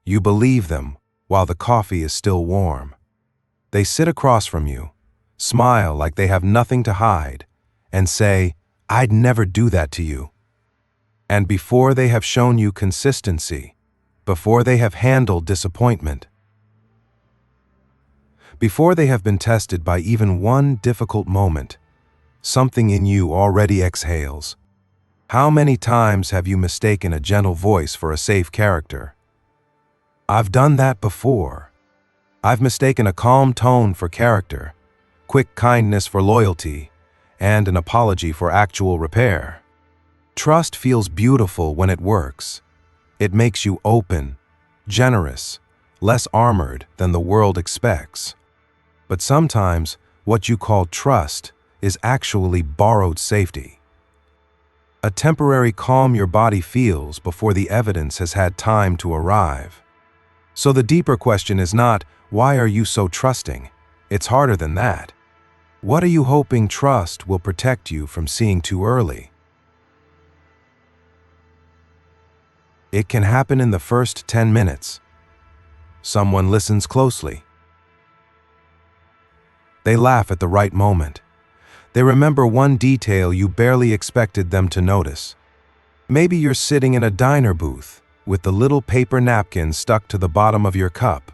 You believe them while the coffee is still warm. They sit across from you, smile like they have nothing to hide, and say, "I'd never do that to you." And before they have shown you consistency, before they have handled disappointment, before they have been tested by even one difficult moment, something in you already exhales. How many times have you mistaken a gentle voice for a safe character? I've done that before. I've mistaken a calm tone for character, quick kindness for loyalty, and an apology for actual repair. Trust feels beautiful when it works. It makes you open, generous, less armored than the world expects. But sometimes what you call trust is actually borrowed safety. A temporary calm your body feels before the evidence has had time to arrive. So the deeper question is not, why are you so trusting? It's harder than that. What are you hoping trust will protect you from seeing too early? It can happen in the first 10 minutes. Someone listens closely. They laugh at the right moment. They remember one detail you barely expected them to notice. Maybe you're sitting in a diner booth with the little paper napkin stuck to the bottom of your cup,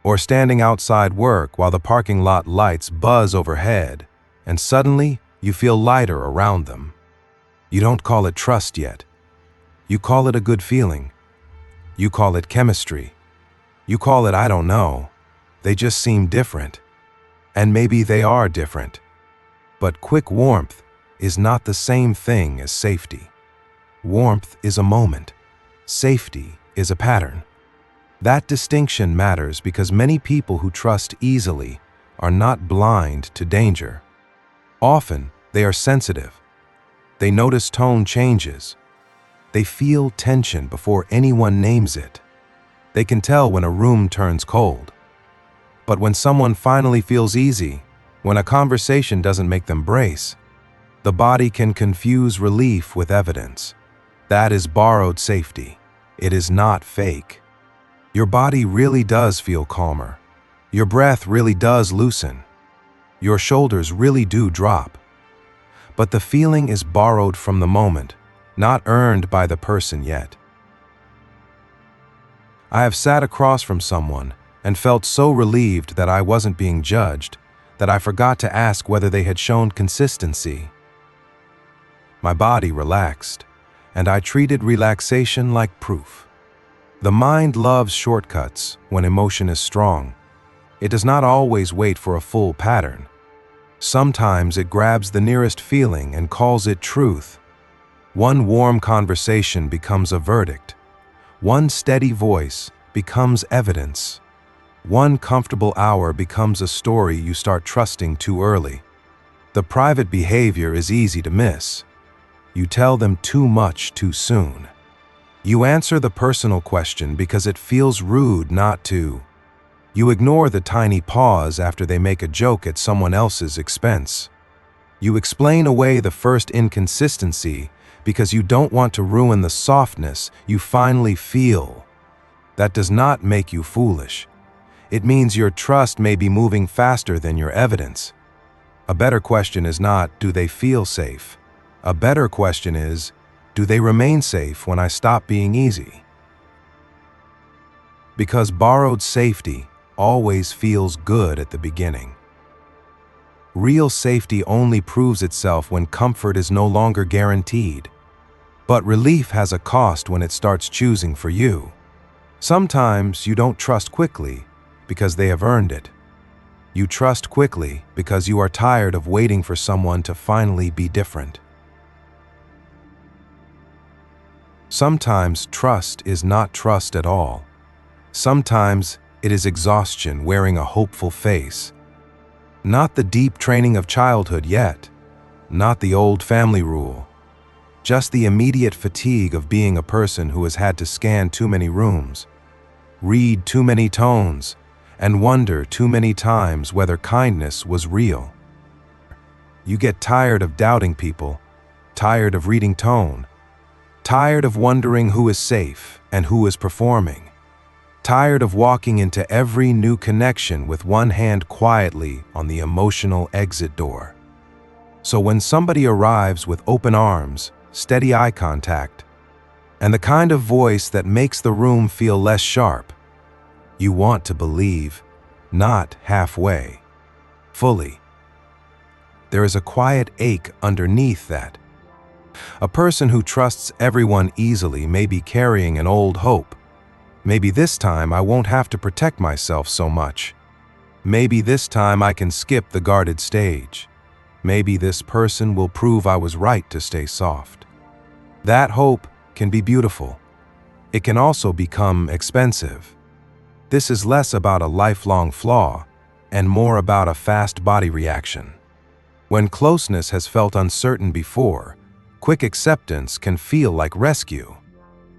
or standing outside work while the parking lot lights buzz overhead, and suddenly you feel lighter around them. You don't call it trust yet. You call it a good feeling. You call it chemistry. You call it I don't know. They just seem different. And maybe they are different. But quick warmth is not the same thing as safety. Warmth is a moment. Safety is a pattern. That distinction matters because many people who trust easily are not blind to danger. Often, they are sensitive. They notice tone changes. They feel tension before anyone names it. They can tell when a room turns cold. But when someone finally feels easy, when a conversation doesn't make them brace, the body can confuse relief with evidence. That is borrowed safety. It is not fake. Your body really does feel calmer. Your breath really does loosen. Your shoulders really do drop. But the feeling is borrowed from the moment, not earned by the person yet. I have sat across from someone and felt so relieved that I wasn't being judged that I forgot to ask whether they had shown consistency. My body relaxed, and I treated relaxation like proof. The mind loves shortcuts when emotion is strong. It does not always wait for a full pattern. Sometimes it grabs the nearest feeling and calls it truth. One warm conversation becomes a verdict. One steady voice becomes evidence. One comfortable hour becomes a story you start trusting too early. The private behavior is easy to miss. You tell them too much too soon. You answer the personal question because it feels rude not to. You ignore the tiny pause after they make a joke at someone else's expense. You explain away the first inconsistency because you don't want to ruin the softness you finally feel. That does not make you foolish. It means your trust may be moving faster than your evidence. A better question is not, do they feel safe? A better question is, do they remain safe when I stop being easy? Because borrowed safety always feels good at the beginning. Real safety only proves itself when comfort is no longer guaranteed. But relief has a cost when it starts choosing for you. Sometimes you don't trust quickly because they have earned it. You trust quickly because you are tired of waiting for someone to finally be different. Sometimes trust is not trust at all. Sometimes it is exhaustion wearing a hopeful face. Not the deep training of childhood yet, not the old family rule, just the immediate fatigue of being a person who has had to scan too many rooms, read too many tones, and wonder too many times whether kindness was real. You get tired of doubting people, tired of reading tone, tired of wondering who is safe and who is performing. tired of walking into every new connection with one hand quietly on the emotional exit door. So when somebody arrives with open arms, steady eye contact, and the kind of voice that makes the room feel less sharp, you want to believe, not halfway, fully. There is a quiet ache underneath that. A person who trusts everyone easily may be carrying an old hope. Maybe this time I won't have to protect myself so much. Maybe this time I can skip the guarded stage. Maybe this person will prove I was right to stay soft. That hope can be beautiful. It can also become expensive. This is less about a lifelong flaw and more about a fast body reaction. When closeness has felt uncertain before, quick acceptance can feel like rescue.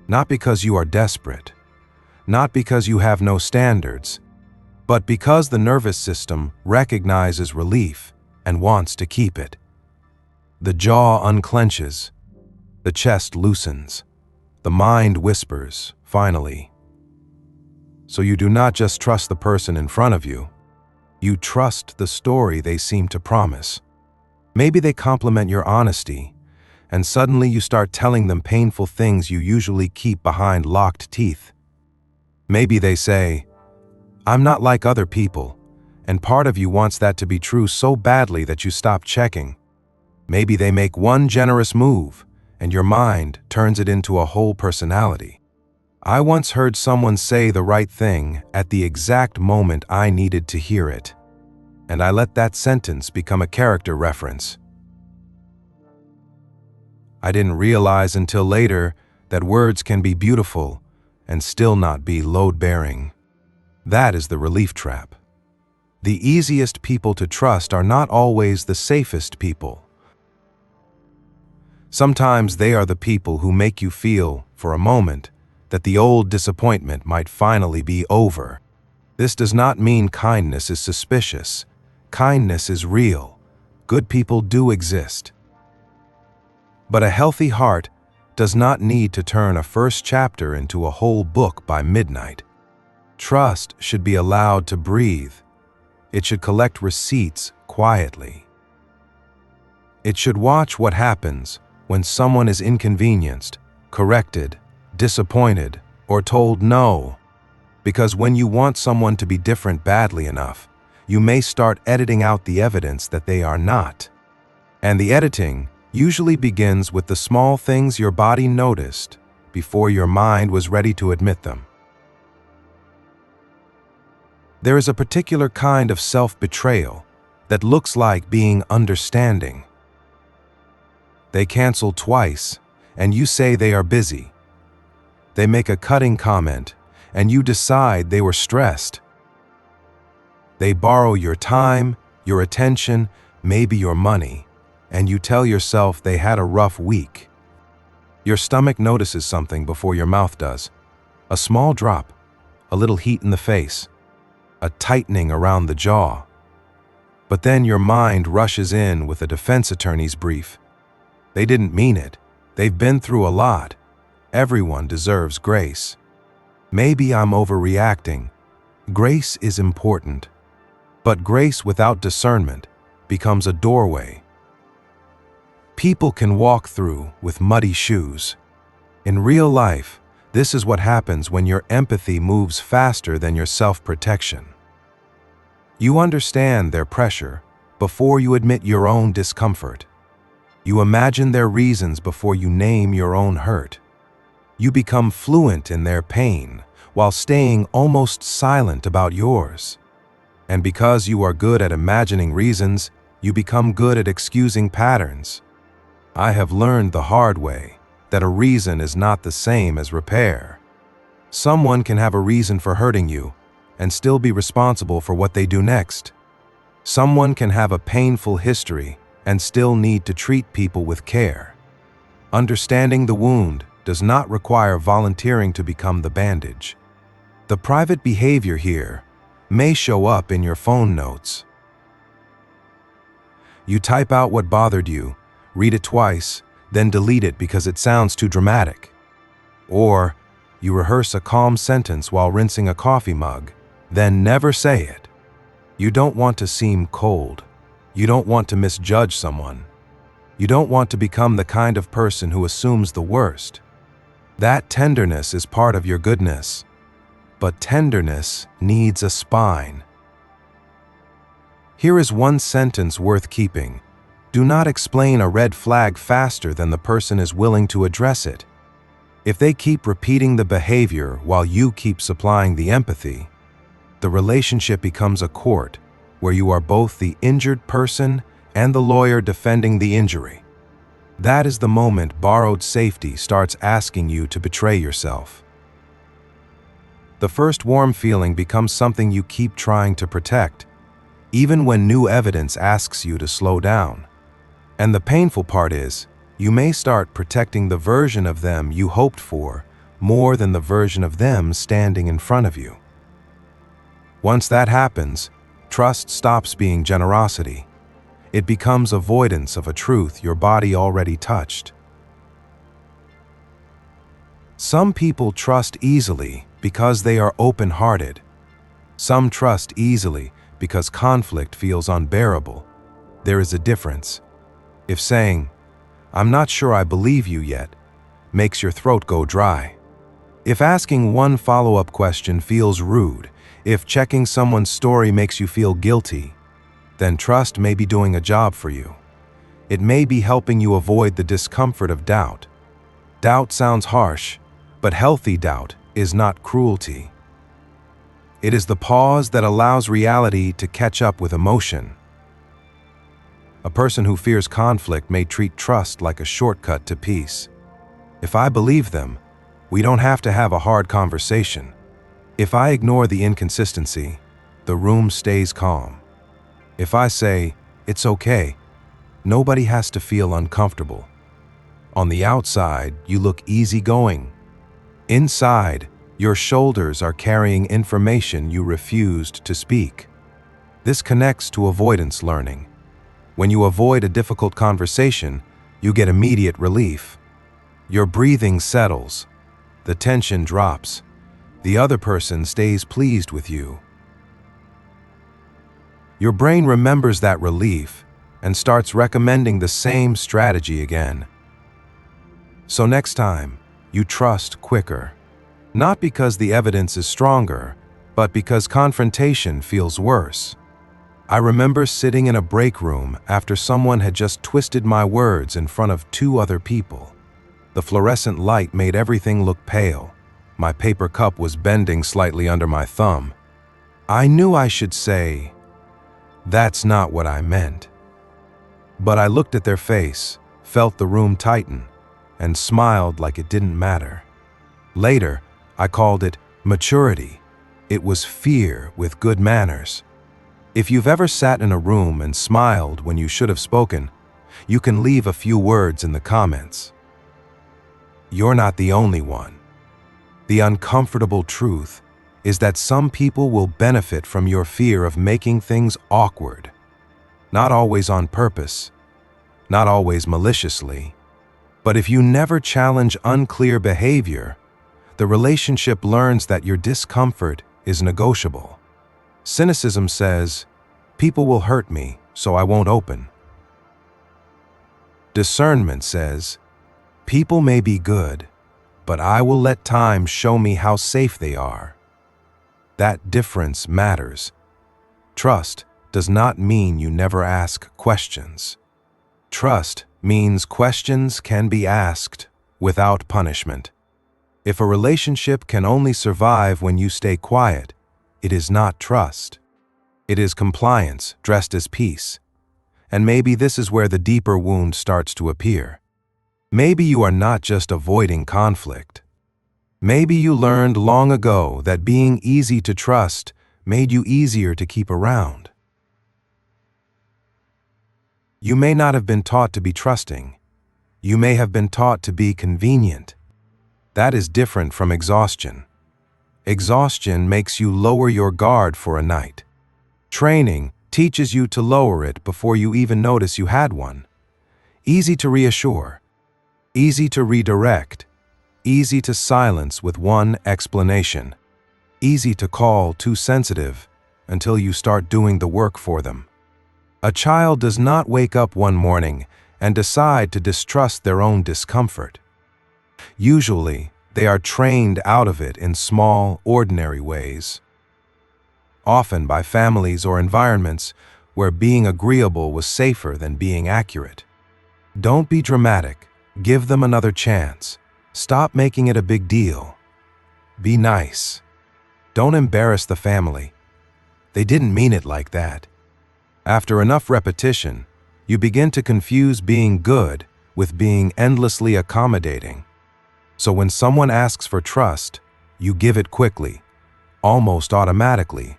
Not because you are desperate, not because you have no standards, but because the nervous system recognizes relief and wants to keep it. The jaw unclenches, the chest loosens, the mind whispers, finally. So you do not just trust the person in front of you, you trust the story they seem to promise. Maybe they compliment your honesty, and suddenly you start telling them painful things you usually keep behind locked teeth. Maybe they say, "I'm not like other people," and part of you wants that to be true so badly that you stop checking. Maybe they make one generous move, and your mind turns it into a whole personality. I once heard someone say the right thing at the exact moment I needed to hear it, and I let that sentence become a character reference. I didn't realize until later that words can be beautiful and still not be load-bearing. That is the relief trap. The easiest people to trust are not always the safest people. Sometimes they are the people who make you feel, for a moment, that the old disappointment might finally be over. This does not mean kindness is suspicious. Kindness is real. Good people do exist. But a healthy heart does not need to turn a first chapter into a whole book by midnight. Trust should be allowed to breathe. It should collect receipts quietly. It should watch what happens when someone is inconvenienced, corrected, disappointed, or told no. Because when you want someone to be different badly enough, you may start editing out the evidence that they are not. And the editing usually begins with the small things your body noticed before your mind was ready to admit them. There is a particular kind of self-betrayal that looks like being understanding. They cancel twice, and you say they are busy. They make a cutting comment, and you decide they were stressed. They borrow your time, your attention, maybe your money, and you tell yourself they had a rough week. Your stomach notices something before your mouth does. A small drop, a little heat in the face, a tightening around the jaw. But then your mind rushes in with a defense attorney's brief. They didn't mean it. They've been through a lot. Everyone deserves grace. Maybe I'm overreacting. Grace is important. But grace without discernment becomes a doorway people can walk through with muddy shoes. In real life, this is what happens when your empathy moves faster than your self-protection. You understand their pressure before you admit your own discomfort. You imagine their reasons before you name your own hurt. You become fluent in their pain while staying almost silent about yours. And because you are good at imagining reasons, you become good at excusing patterns. I have learned the hard way that a reason is not the same as repair. Someone can have a reason for hurting you and still be responsible for what they do next. Someone can have a painful history and still need to treat people with care. Understanding the wound does not require volunteering to become the bandage. The private behavior here may show up in your phone notes. You type out what bothered you, read it twice, then delete it because it sounds too dramatic. Or You rehearse a calm sentence while rinsing a coffee mug, then never say it. You don't want to seem cold. You don't want to misjudge someone. You don't want to become the kind of person who assumes the worst. That tenderness is part of your goodness. But tenderness needs a spine. Here is one sentence worth keeping. Do not explain a red flag faster than the person is willing to address it. If they keep repeating the behavior while you keep supplying the empathy, the relationship becomes a court where you are both the injured person and the lawyer defending the injury. That is the moment borrowed safety starts asking you to betray yourself. The first warm feeling becomes something you keep trying to protect, even when new evidence asks you to slow down. And the painful part is, you may start protecting the version of them you hoped for more than the version of them standing in front of you. Once that happens, trust stops being generosity. It becomes avoidance of a truth your body already touched. Some people trust easily because they are open-hearted. Some trust easily because conflict feels unbearable. There is a difference. If saying, "I'm not sure I believe you yet," makes your throat go dry. If asking one follow-up question feels rude, if checking someone's story makes you feel guilty, then trust may be doing a job for you. It may be helping you avoid the discomfort of doubt. Doubt sounds harsh, but healthy doubt is not cruelty. It is the pause that allows reality to catch up with emotion. A person who fears conflict may treat trust like a shortcut to peace. If I believe them, we don't have to have a hard conversation. If I ignore the inconsistency, the room stays calm. If I say, "It's okay," nobody has to feel uncomfortable. On the outside, you look easygoing. Inside, your shoulders are carrying information you refused to speak. This connects to avoidance learning. When you avoid a difficult conversation, you get immediate relief. Your breathing settles. The tension drops. The other person stays pleased with you. Your brain remembers that relief and starts recommending the same strategy again. So next time, you trust quicker. Not because the evidence is stronger, but because confrontation feels worse. I remember sitting in a break room after someone had just twisted my words in front of 2 other people. The fluorescent light made everything look pale. My paper cup was bending slightly under my thumb. I knew I should say, "That's not what I meant." But I looked at their face, felt the room tighten, and smiled like it didn't matter. Later, I called it maturity. It was fear with good manners. If you've ever sat in a room and smiled when you should have spoken, you can leave a few words in the comments. You're not the only one. The uncomfortable truth is that some people will benefit from your fear of making things awkward. Not always on purpose, not always maliciously, but if you never challenge unclear behavior, the relationship learns that your discomfort is negotiable. Cynicism says, "People will hurt me, so I won't open." Discernment says, "People may be good, but I will let time show me how safe they are." That difference matters. Trust does not mean you never ask questions. Trust means questions can be asked without punishment. If a relationship can only survive when you stay quiet, it is not trust. It is compliance dressed as peace. And maybe this is where the deeper wound starts to appear. Maybe you are not just avoiding conflict. Maybe you learned long ago that being easy to trust made you easier to keep around. You may not have been taught to be trusting. You may have been taught to be convenient. That is different from exhaustion. Exhaustion makes you lower your guard for a night. Training teaches you to lower it before you even notice you had one. Easy to reassure. Easy to redirect. easy to silence with one explanation, easy to call too sensitive until you start doing the work for them. A child does not wake up one morning and decide to distrust their own discomfort. Usually, they are trained out of it in small, ordinary ways, often by families or environments where being agreeable was safer than being accurate. Don't be dramatic. Give them another chance. Stop making it a big deal. Be nice. Don't embarrass the family. They didn't mean it like that. After enough repetition, you begin to confuse being good with being endlessly accommodating. So when someone asks for trust, you give it quickly, almost automatically,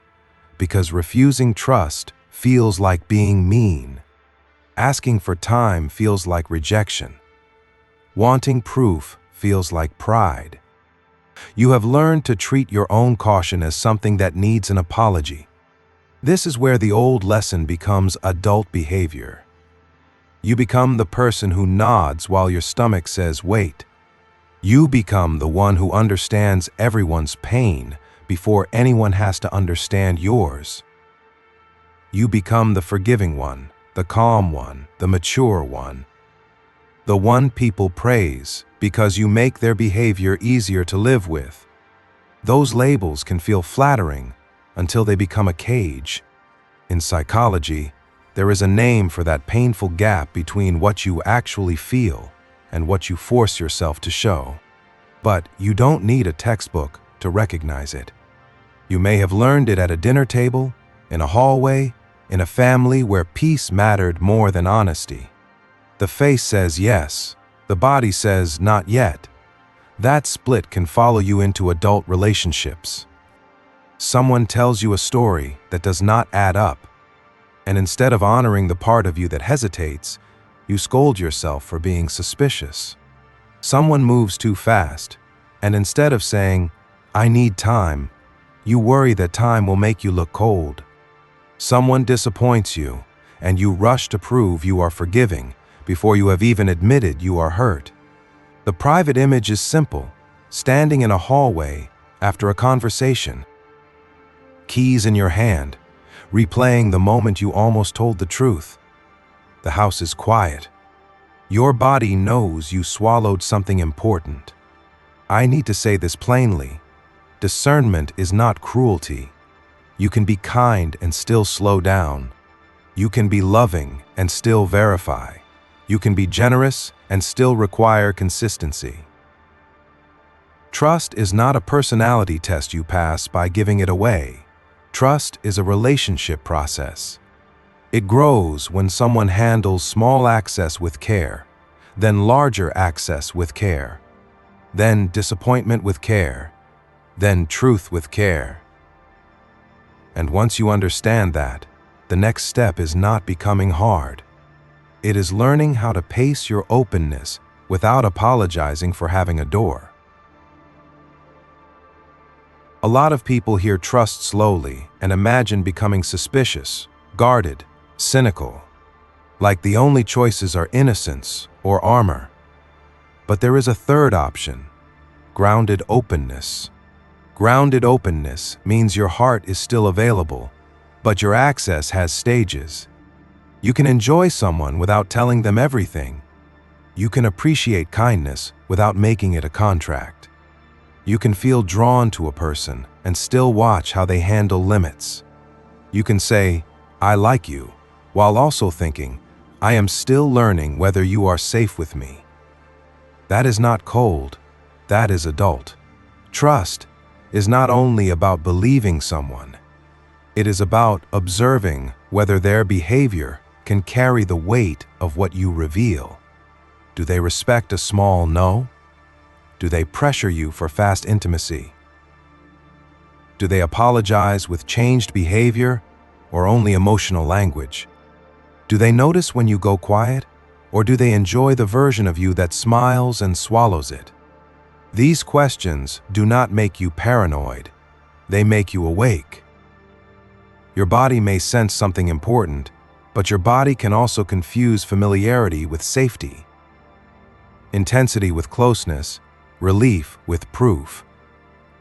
because refusing trust feels like being mean. Asking for time feels like rejection. Wanting proof feels like pride. You have learned to treat your own caution as something that needs an apology. This is where the old lesson becomes adult behavior. You become the person who nods while your stomach says wait. You become the one who understands everyone's pain before anyone has to understand yours. You become the forgiving one, the calm one, the mature one. The one people praise because you make their behavior easier to live with. Those labels can feel flattering until they become a cage. In psychology, there is a name for that painful gap between what you actually feel and what you force yourself to show. But you don't need a textbook to recognize it. You may have learned it at a dinner table, in a hallway, in a family where peace mattered more than honesty. The face says yes, the body says not yet. That split can follow you into adult relationships. Someone tells you a story that does not add up, and instead of honoring the part of you that hesitates, you scold yourself for being suspicious. Someone moves too fast, and instead of saying, "I need time," you worry that time will make you look cold. Someone disappoints you, and you rush to prove you are forgiving before you have even admitted you are hurt. The private image is simple, standing in a hallway after a conversation, keys in your hand, replaying the moment you almost told the truth. The house is quiet. Your body knows you swallowed something important. I need to say this plainly. Discernment is not cruelty. You can be kind and still slow down. You can be loving and still verify. You can be generous and still require consistency. Trust is not a personality test you pass by giving it away. Trust is a relationship process. It grows when someone handles small access with care, then larger access with care, then disappointment with care, then truth with care. And once you understand that, the next step is not becoming hard. It is learning how to pace your openness without apologizing for having a door. A lot of people hear trust slowly and imagine becoming suspicious, guarded, cynical, like the only choices are innocence or armor. But there is a third option: grounded openness. Grounded openness means your heart is still available, but your access has stages. You can enjoy someone without telling them everything. You can appreciate kindness without making it a contract. You can feel drawn to a person and still watch how they handle limits. You can say, "I like you," while also thinking, "I am still learning whether you are safe with me." That is not cold, that is adult. Trust is not only about believing someone, it is about observing whether their behavior can carry the weight of what you reveal. Do they respect a small no? Do they pressure you for fast intimacy? Do they apologize with changed behavior or only emotional language? Do they notice when you go quiet, or do they enjoy the version of you that smiles and swallows it? These questions do not make you paranoid. They make you awake. Your body may sense something important, but your body can also confuse familiarity with safety, intensity with closeness, relief with proof.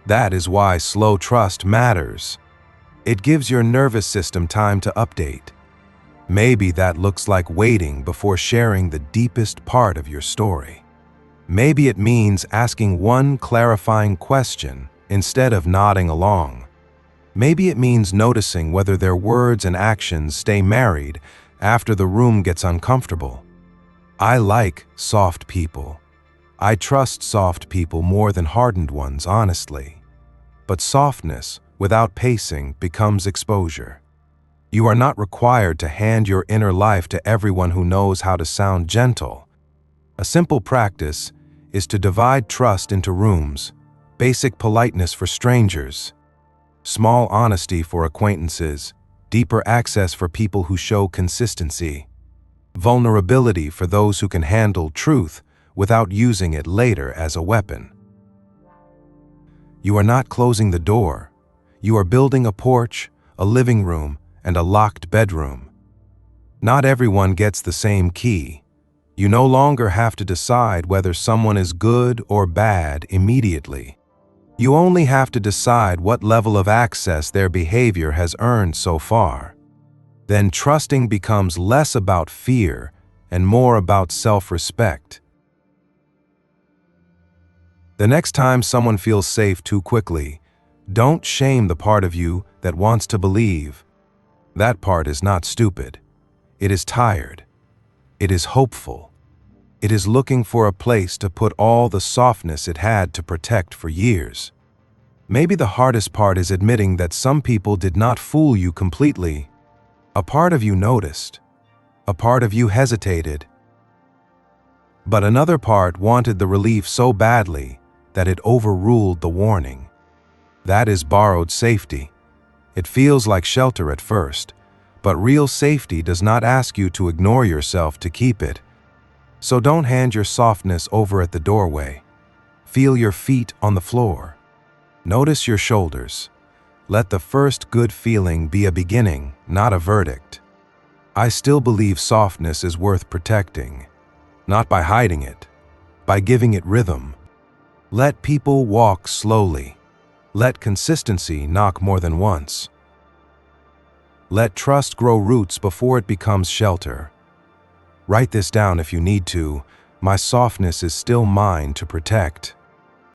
That is why slow trust matters. It gives your nervous system time to update. Maybe that looks like waiting before sharing the deepest part of your story. Maybe it means asking one clarifying question instead of nodding along. Maybe it means noticing whether their words and actions stay married after the room gets uncomfortable. I like soft people. I trust soft people more than hardened ones, honestly. But softness without pacing becomes exposure. You are not required to hand your inner life to everyone who knows how to sound gentle. A simple practice is to divide trust into rooms, basic politeness for strangers, small honesty for acquaintances, deeper access for people who show consistency, vulnerability for those who can handle truth without using it later as a weapon. You are not closing the door. You are building a porch, a living room, and a locked bedroom. Not everyone gets the same key. You no longer have to decide whether someone is good or bad immediately. You only have to decide what level of access their behavior has earned so far. Then trusting becomes less about fear and more about self-respect. The next time someone feels safe too quickly, don't shame the part of you that wants to believe. That part is not stupid. It is tired. It is hopeful. It is looking for a place to put all the softness it had to protect for years. Maybe the hardest part is admitting that some people did not fool you completely. A part of you noticed. A part of you hesitated. But another part wanted the relief so badly that it overruled the warning. That is borrowed safety. It feels like shelter at first, but real safety does not ask you to ignore yourself to keep it. So don't hand your softness over at the doorway. Feel your feet on the floor. Notice your shoulders. Let the first good feeling be a beginning, not a verdict. I still believe softness is worth protecting, not by hiding it, by giving it rhythm. Let people walk slowly. Let consistency knock more than once. Let trust grow roots before it becomes shelter. Write this down if you need to. My softness is still mine to protect.